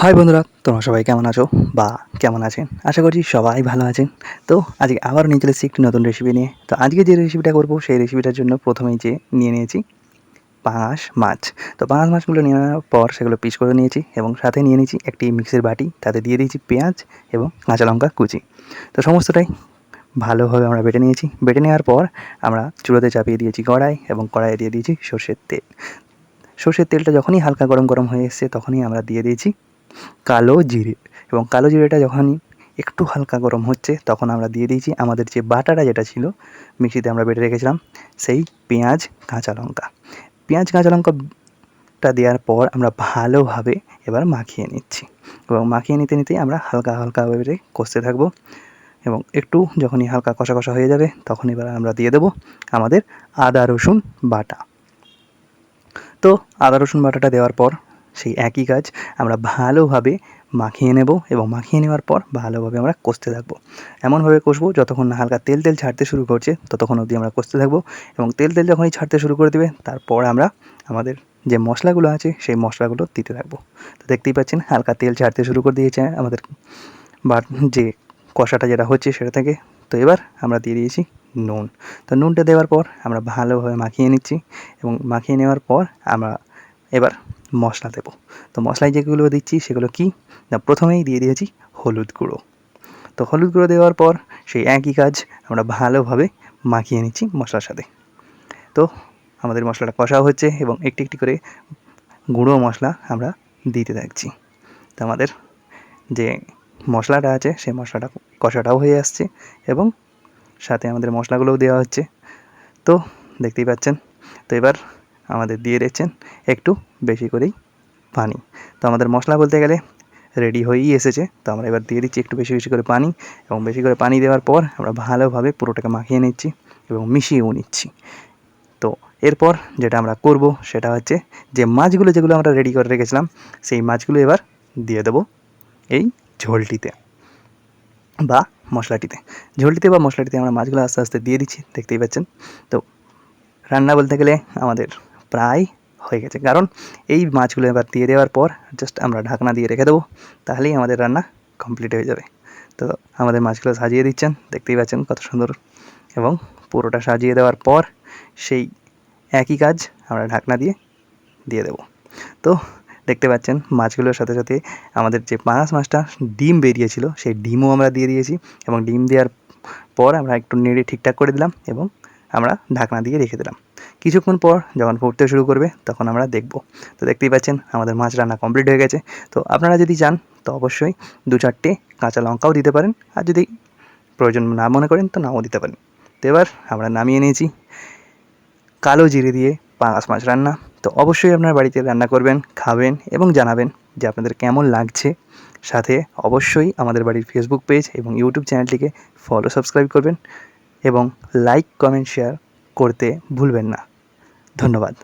High বন্ধুরা, তোমরা সবাই কেমন আছো বা কেমন আছেন? আশা করছি সবাই ভালো আছেন। তো আজকে আবারও নিয়ে চলে এসেছি একটি নতুন রেসিপি নিয়ে। তো আজকে যে রেসিপিটা করব সেই রেসিপিটার জন্য প্রথমেই নিয়ে নিয়েছি পাঙাশ মাছ। তো পাঙাশ মাছগুলো নেওয়ার পর সেগুলো পিস করে নিয়েছি এবং সাথে নিয়ে নিয়েছি একটি মিক্সির বাটি, তাতে দিয়ে দিয়েছি পেঁয়াজ এবং কাঁচা লঙ্কা কুচি। তো সমস্তটাই ভালোভাবে আমরা বেটে নিয়েছি। বেটে নেওয়ার পর আমরা চুলোতে চাপিয়ে দিয়েছি কড়াই এবং কড়াইয়ে দিয়ে দিয়েছি সর্ষের তেল। সর্ষের তেলটা যখনই হালকা গরম হয়ে এসছে তখনই আমরা দিয়ে দিয়েছি কালো জিরে এবং কালো জিরেটা যখনই একটু হালকা গরম হচ্ছে তখন আমরা দিয়ে দিয়েছি আমাদের যে বাটাটা যেটা ছিল মিক্সিতে আমরা বেটে রেখেছিলাম সেই পেঁয়াজ কাঁচা লঙ্কা। পেঁয়াজ কাঁচা লঙ্কাটা দেওয়ার পর আমরা ভালোভাবে এবার মাখিয়ে নিচ্ছি এবং মাখিয়ে নিতে নিতেই আমরা হালকাভাবে কষতে থাকবো এবং একটু যখনই হালকা কষা হয়ে যাবে তখন এবার আমরা দিয়ে দেবো আমাদের আদা রসুন বাটা। তো আদা রসুন বাটাটা দেওয়ার পর সেই একই কাজ আমরা ভালোভাবে মাখিয়ে নেব এবং মাখিয়ে নেওয়ার পর ভালোভাবে আমরা কষতে থাকবো। এমনভাবে কষবো যতক্ষণ না হালকা তেল ছাড়তে শুরু করছে ততক্ষণ অবধি আমরা কষতে থাকবো এবং তেল যখনই ছাড়তে শুরু করে দেবে তারপর আমরা আমাদের যে মশলাগুলো আছে সেই মশলাগুলো দিতে থাকবো। তো দেখতেই পাচ্ছেন হালকা তেল ছাড়তে শুরু করে দিয়েছে আমাদের যে কষাটা যেটা হচ্ছে সেটা থেকে। তো এবার আমরা দিয়ে দিয়েছি নুন। তো নুনটা দেওয়ার পর আমরা ভালোভাবে মাখিয়ে নিচ্ছি এবং মাখিয়ে নেওয়ার পর আমরা এবার মশলা দেবো। তো মশলায় যেগুলো দিচ্ছি সেগুলো কি না, প্রথমেই দিয়ে দিয়েছি হলুদ গুঁড়ো। তো হলুদ গুঁড়ো দেওয়ার পর সেই একই কাজ আমরা ভালোভাবে মাখিয়ে নিচ্ছি মশলার সাথে। তো আমাদের মশলাটা কষাও হচ্ছে এবং একটি করে গুঁড়ো মশলা আমরা দিতে থাকছি। তো আমাদের যে মশলাটা আছে সেই মশলাটা কষাটাও হয়ে আসছে এবং সাথে আমাদের মশলাগুলোও দেওয়া হচ্ছে। তো দেখতেই পাচ্ছেন। তো এবার আমাদের দিয়ে দিচ্ছেন একটু বেশি করেই পানি। তো আমাদের মশলা বলতে গেলে রেডি হয়েই এসেছে। তো আমরা এবার দিয়ে দিচ্ছি একটু বেশি করে পানি এবং বেশি করে পানি দেওয়ার পর আমরা ভালোভাবে পুরোটাকে মাখিয়ে নিচ্ছি এবং মিশিয়েও নিচ্ছি। তো এরপর যেটা আমরা করব সেটা হচ্ছে যে মাছগুলো যেগুলো আমরা রেডি করে রেখেছিলাম সেই মাছগুলো এবার দিয়ে দেবো এই ঝোলটিতে বা মশলাটিতে আমরা মাছগুলো আস্তে আস্তে দিয়ে দিচ্ছি, দেখতেই পাচ্ছেন। তো রান্না বলতে গেলে আমাদের প্রায় হয়ে গেছে, কারণ এই মাছগুলো এবার দিয়ে দেওয়ার পর জাস্ট আমরা ঢাকনা দিয়ে রেখে দেবো, তাহলেই আমাদের রান্না কমপ্লিট হয়ে যাবে। তো আমাদের মাছগুলো সাজিয়ে দিচ্ছেন, দেখতেই পাচ্ছেন কত সুন্দর। এবং পুরোটা সাজিয়ে দেওয়ার পর সেই একই কাজ আমরা ঢাকনা দিয়ে দেবো। তো দেখতে পাচ্ছেন মাছগুলোর সাথে সাথে আমাদের যে পাঙাশ মাছটা ডিম বেরিয়েছিল সেই ডিমও আমরা দিয়ে দিয়েছি এবং ডিম দেওয়ার পর আমরা একটু নেড়ে ঠিকঠাক করে দিলাম এবং আমরা ঢাকনা দিয়ে রেখে দিলাম। কিছুক্ষণ পর যখন ফুটতে শুরু করবে তখন আমরা দেখব। তো দেখতেই পাচ্ছেন আমাদের মাছ রান্না কমপ্লিট হয়ে গেছে। তো আপনারা যদি চান তো অবশ্যই 2-4টে কাঁচা লঙ্কাও দিতে পারেন, আর যদি প্রয়োজন না মনে করেন তো নাও দিতে পারেন। তো এবার আমরা নামিয়ে নিয়েছি কালো জিরে দিয়ে পাঙাশ মাছ রান্না। তো অবশ্যই আপনার বাড়িতে রান্না করবেন, খাবেন এবং জানাবেন যে আপনাদের কেমন লাগছে। সাথে অবশ্যই আমাদের বাড়ির ফেসবুক পেজ এবং ইউটিউব চ্যানেলটিকে সাবস্ক্রাইব করবেন এবং লাইক, কমেন্ট, শেয়ার করতে ভুলবেন না। ধন্যবাদ।